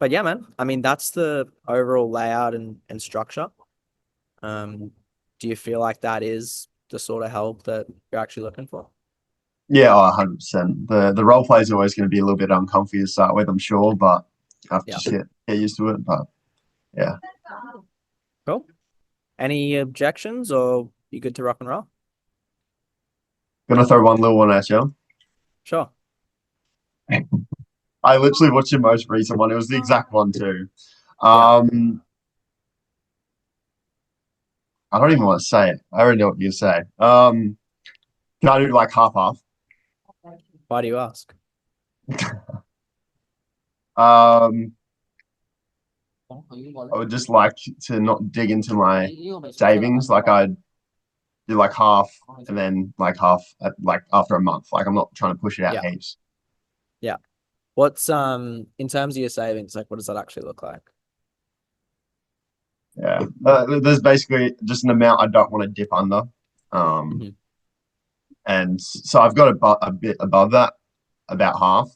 But yeah, man, I mean, that's the overall layout and structure. Do you feel like that is the sort of help that you're actually looking for? Yeah, 100%. The role play is always going to be a little bit uncomfy to start with, I'm sure, but I have to Yeah. just get used to it. But yeah, Cool. Any objections or you good to rock and roll? gonna throw one little one at you. Sure. I literally watched your most recent one. It was the exact one too. Yeah. Um, I don't even want to say it. I already know what you say. Can I do like half half? Why do you ask? Um, I would just like to not dig into my savings. Like I'd do like half and then like half at, like after a month. Like I'm not trying to push it out Yeah. heaps. Yeah. What's in terms of your savings, like what does that actually look like? Yeah. There's basically just an amount I don't want to dip under. Um, Mhm. and so I've got a bit above that, about half.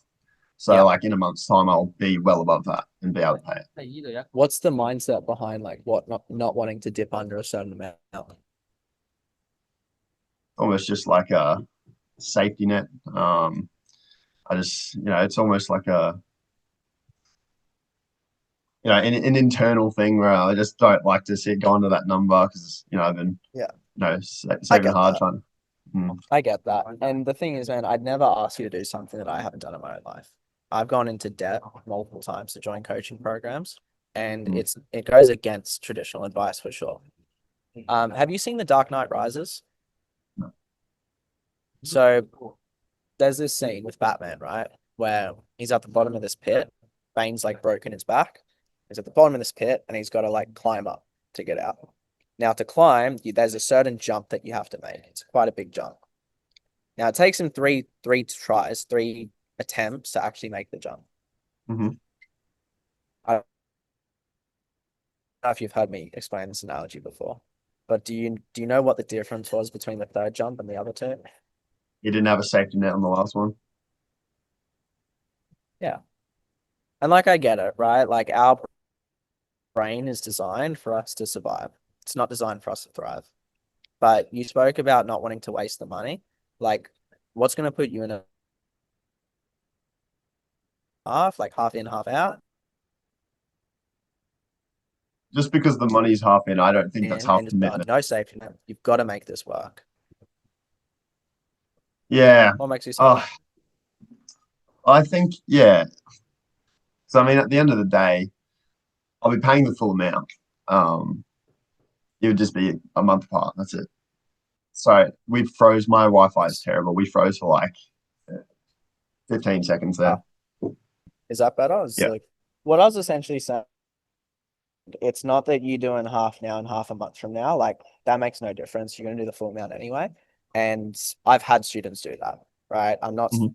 So Yeah. like in a month's time, I'll be well above that and be able to pay it. What's the mindset behind like what not wanting to dip under a certain amount? Almost just like a safety net. I just, it's almost like an internal thing where I just don't like to see it go under that number because, I've been, Yeah. I saving get hard that. trying. Mm, I get that. And the thing is, man, I'd never ask you to do something that I haven't done in my own life. I've gone into debt multiple times to join coaching programs, and mm. it goes against traditional advice for sure. Have you seen The Dark Knight Rises? So there's this scene with Batman, right? Where he's at the bottom of this pit. Bane's like broken his back. He's at the bottom of this pit and he's got to like climb up to get out. Now, to climb, there's a certain jump that you have to make. It's quite a big jump. Now, it takes him three tries, three attempts to actually make the jump. Hmm. I don't know if you've heard me explain this analogy before, but do you know what the difference was between the third jump and the other two? You didn't have a safety net on the last one. Yeah. And like I get it, right? Like our brain is designed for us to survive. It's not designed for us to thrive. But you spoke about not wanting to waste the money. Like, what's going to put you in a half, like half in, half out, Just because the money's half in, I don't think that's half and just commitment. no safety net. You've got to make this work. Yeah. What makes you say Oh, that? I think, yeah. So, I mean, at the end of the day, I'll be paying the full amount. Um, it would just be a month apart. That's it. So we froze. My Wi-Fi is terrible. We froze for like 15 seconds there. Ah, is that better? Is Yeah. like what I was essentially saying. It's not that you're doing half now and half a month from now. Like that makes no difference. You're going to do the full amount anyway. And I've had students do that, right? I'm not Mhm.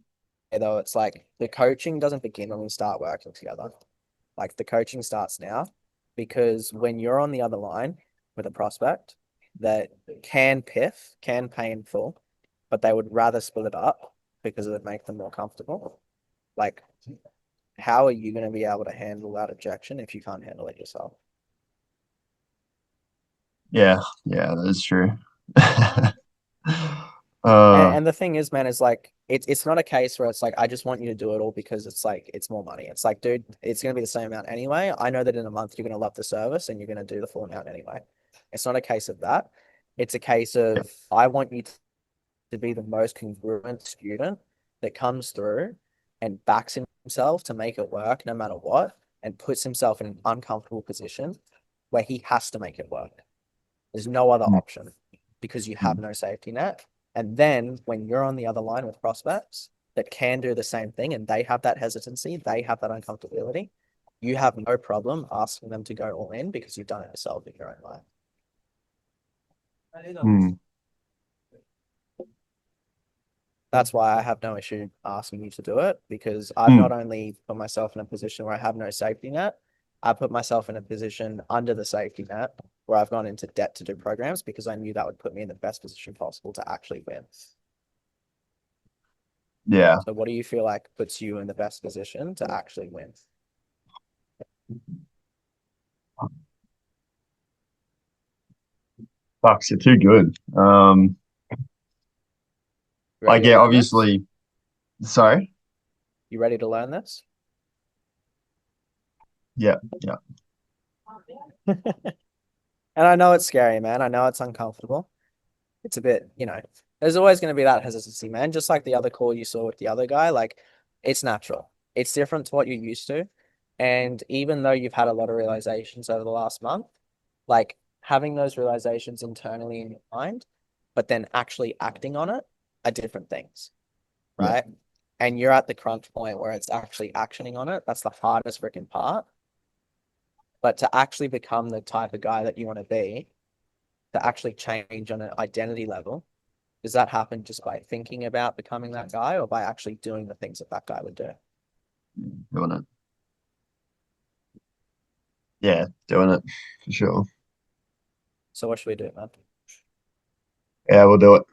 though. It's like the coaching doesn't begin when we start working together. Like the coaching starts now because when you're on the other line with a prospect that can PIF, can pay in full, but they would rather split it up because it would make them more comfortable. Like, how are you going to be able to handle that objection if you can't handle it yourself? Yeah. Yeah, that is true. And, uh, and the thing is, man, is like it's not a case where it's like I just want you to do it all because it's like it's more money. It's like, dude, it's gonna be the same amount anyway. I know that in a month you're gonna love the service and you're gonna do the full amount anyway. It's not a case of that. It's a case yeah. of I want you to be the most congruent student that comes through and backs himself to make it work no matter what, and puts himself in an uncomfortable position where he has to make it work. There's no other Mm, option because you have mm. no safety net. And then when you're on the other line with prospects that can do the same thing and they have that hesitancy, they have that uncomfortability, you have no problem asking them to go all in because you've done it yourself in your own life. Mm. That's why I have no issue asking you to do it because I've not Mm. only put myself in a position where I have no safety net, I put myself in a position under the safety net where I've gone into debt to do programs because I knew that would put me in the best position possible to actually win. Yeah. So what do you feel like puts you in the best position to actually win? Fucks, you're too good. You ready Like to yeah, learn this? obviously. Sorry. You ready to learn this? Yeah, yeah, And I know it's scary, man. I know it's uncomfortable. It's a bit, there's always going to be that hesitancy, man. Just like the other call you saw with the other guy, like it's natural. It's different to what you're used to. And even though you've had a lot of realizations over the last month, like having those realizations internally in your mind, but then actually acting on it are different things, yeah, right? And you're at the crunch point where it's actually actioning on it. That's the hardest freaking part. But to actually become the type of guy that you want to be, to actually change on an identity level, does that happen just by thinking about becoming that guy or by actually doing the things that that guy would do? doing it. Yeah, doing it for sure. So what should we do, man? Yeah, we'll do it.